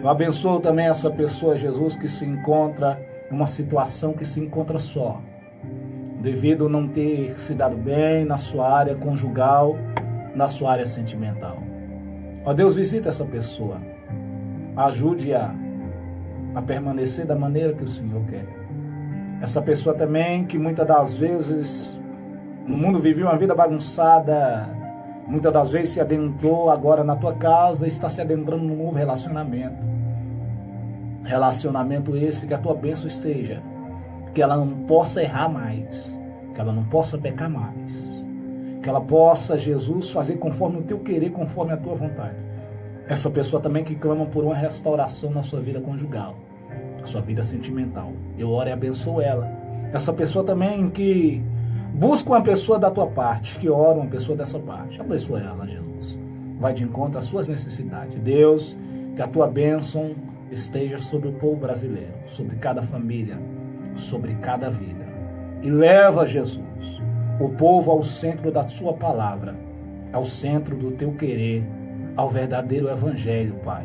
Eu abençoo também essa pessoa, Jesus, que se encontra numa situação que se encontra só, devido a não ter se dado bem na sua área conjugal, na sua área sentimental. Ó Deus, visita essa pessoa. Ajude-a a permanecer da maneira que o Senhor quer. Essa pessoa também que muitas das vezes no mundo viveu uma vida bagunçada, muitas das vezes se adentrou agora na tua casa e está se adentrando num novo relacionamento. Relacionamento esse que a tua bênção esteja, que ela não possa errar mais, que ela não possa pecar mais, que ela possa, Jesus, fazer conforme o teu querer, conforme a tua vontade. Essa pessoa também que clama por uma restauração na sua vida conjugal, na sua vida sentimental. Eu oro e abençoo ela. Essa pessoa também que busca uma pessoa da tua parte, que ora uma pessoa dessa parte. Abençoa ela, Jesus. Vai de encontro às suas necessidades. Deus, que a tua bênção esteja sobre o povo brasileiro, sobre cada família, sobre cada vida. E leva, Jesus, o povo ao centro da sua palavra, ao centro do teu querer, ao verdadeiro evangelho, Pai.